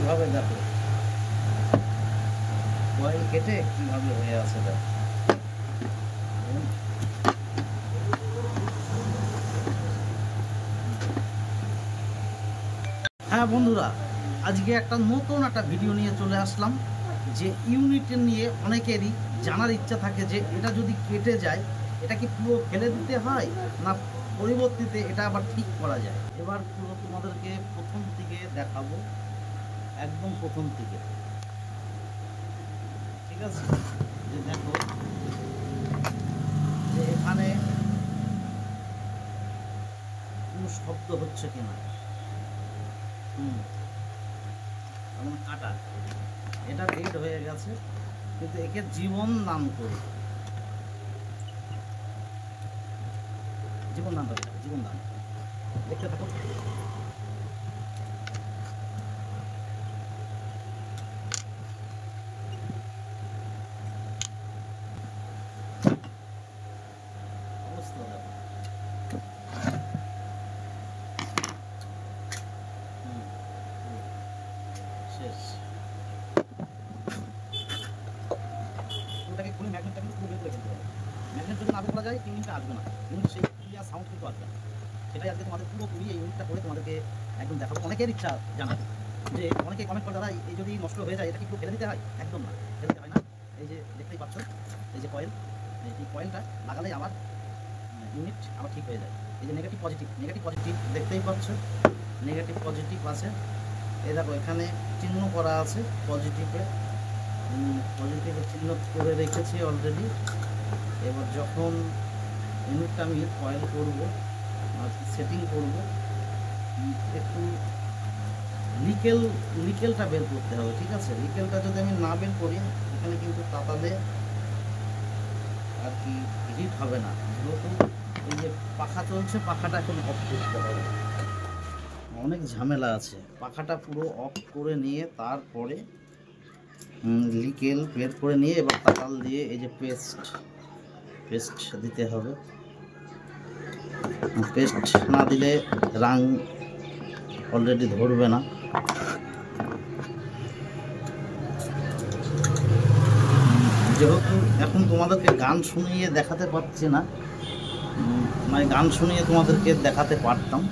কিভাবে দেখো কয়েল কেটে কিভাবে হয়ে আছে দেখো। হ্যাঁ বন্ধুরা, আজকে একটা নতুন একটা ভিডিও নিয়ে চলে আসলাম। যে ইউনিটের নিয়ে অনেকেরই জানার ইচ্ছা থাকে যে এটা যদি কেটে যায় এটা কি পুরো ফেলে দিতে হয় না পরিবর্তিতে এটা আবার ঠিক করা যায়। এবার পুরো তোমাদেরকে প্রথম থেকে দেখাবো, একদম প্রথম থেকে, ঠিক আছে? যে দেখো যে এখানে কোনো শব্দ হচ্ছে কিনা। এমন কাটা, এটা ডেট হয়ে গেছে, কিন্তু একে জীবন দান করি, জীবন দান, জীবন দান দেখতে থাকো। অবস্থা দেখো, শেষ। ওটাকে খুলে ম্যাগনেটটা কিন্তু খুলে বের করে ফেলতে হবে। ম্যাগনেট যদি না বের করা যায় টিউনিংটা আসবে না, কিন্তু সেই ক্লিয়ার সাউন্ড কিন্তু আসবে না। সেটাই আজকে তোমাদের পুরোপুরি এই ইউনিটটা করে তোমাদেরকে একদম দেখাবো। অনেকের ইচ্ছা জানাবে যে অনেকে কমেন্ট করে দাদা এই যদি নষ্ট হয়ে যায় এটা কি পুরো ফেলে দিতে হয়? একদম না, ফেলে দিতে হয় না। এই যে দেখতেই পাচ্ছ, এই যে কয়েল, এই কয়েলটা লাগালেই আবার ইউনিট আবার ঠিক হয়ে যায়। এই যে নেগেটিভ পজিটিভ, নেগেটিভ পজিটিভ দেখতেই পাচ্ছ, নেগেটিভ পজিটিভ আছে। এই দেখো এখানে চিহ্ন করা আছে পজিটিভে, পজিটিভে চিহ্ন করে রেখেছি অলরেডি। এবার যখন ইউনিটটা আমি কয়েল করবো আর সেটিং করবো, একটু নিকেলটা বের করতে হবে, ঠিক আছে? নিকেলটা যদি আমি না বের করি এখানে কিন্তু তাতালে আর কি হিট হবে না। যেহেতু এই যে পাখা চলছে, পাখাটা এখন অফ করতে হবে, অনেক ঝামেলা আছে। পাখাটা পুরো অফ করে নিয়ে তারপরে নিকেল বের করে নিয়ে এবার তাতাল দিয়ে এই যে পেস্ট দিতে হবে। পেস্ট না দিলে রাং অলরেডি ধরবে না। যেহেতু এখন তোমাদেরকে গান শুনিয়ে দেখাতে পারছি না, মানে গান শুনিয়ে তোমাদেরকে দেখাতে পারতাম।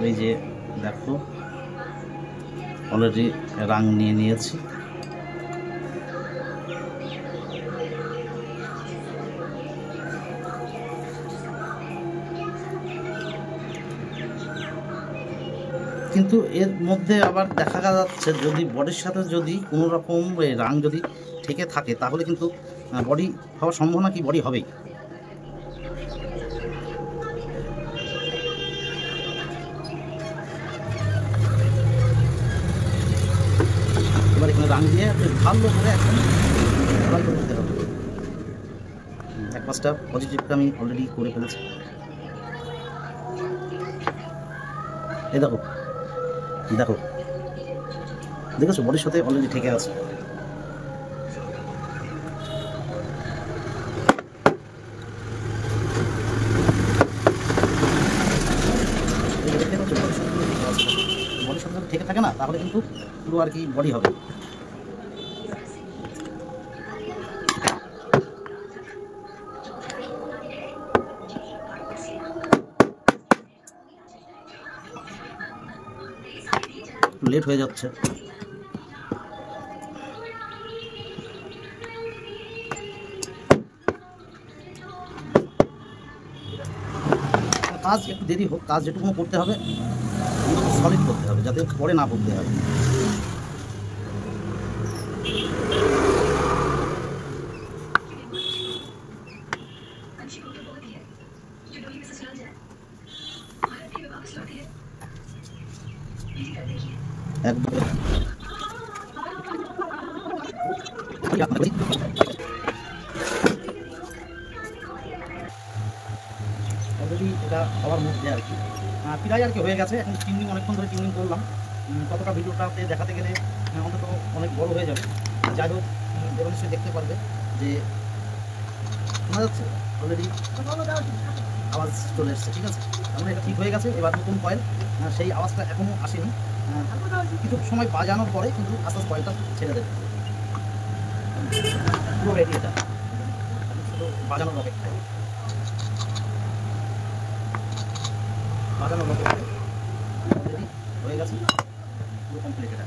এই যে দেখো অলরেডি রাং নিয়ে নিয়েছি। কিন্তু এর মধ্যে আবার দেখা যাচ্ছে যদি বডির সাথে যদি কোনো রকম রাং যদি থেকে থাকে তাহলে কিন্তু বডি হওয়ার সম্ভাবনা কি বডি হবেই। এবার এখানে রাং দিয়ে ভালো করে এখন করতে হবে। এক পাঁচটা পজিটিভটা আমি অলরেডি করে ফেলেছি। এই দেখো দেখো দেখেছো বডির সাথে অলরেডি ঠেকে আছে। বডির সাথে ঠেকে থাকে না তাহলে কিন্তু পুরো আর কি বডি হবে। লেট হয়ে যাচ্ছে। কাজ একটু দেরি হোক, কাজ যেটুকু করতে হবে সলিড করতে হবে যাতে পরে না পড়তে হয়। একদম অলরেডি এটা হওয়ার মধ্যে আর কি প্রায় আর কি হয়ে গেছে। এখন টিউনিং অনেকক্ষণ ধরে টিউনিং করলাম, কতটা ভিডিওটাতে দেখাতে গেলে অন্তত অনেক বড় হয়ে যাবে। যাই হোক এবার নিশ্চয়ই দেখতে পারবে যে শোনা যাচ্ছে অলরেডি আওয়াজ চলে এসছে, ঠিক আছে? তার মানে এটা ঠিক হয়ে গেছে। এবার নতুন কয়েল, সেই আওয়াজটা এখনও আসেনি, কিছু সময় বাজানোর পরে কিন্তু আস্তে আস্তে কয়েলটা ছেড়ে দেবে। পুরো রেডি এটা, শুধু বাজানোর অপেক্ষায়, বাজানোর অপেক্ষায় অলরেডি হয়ে গেছে, পুরো কমপ্লিট এটা।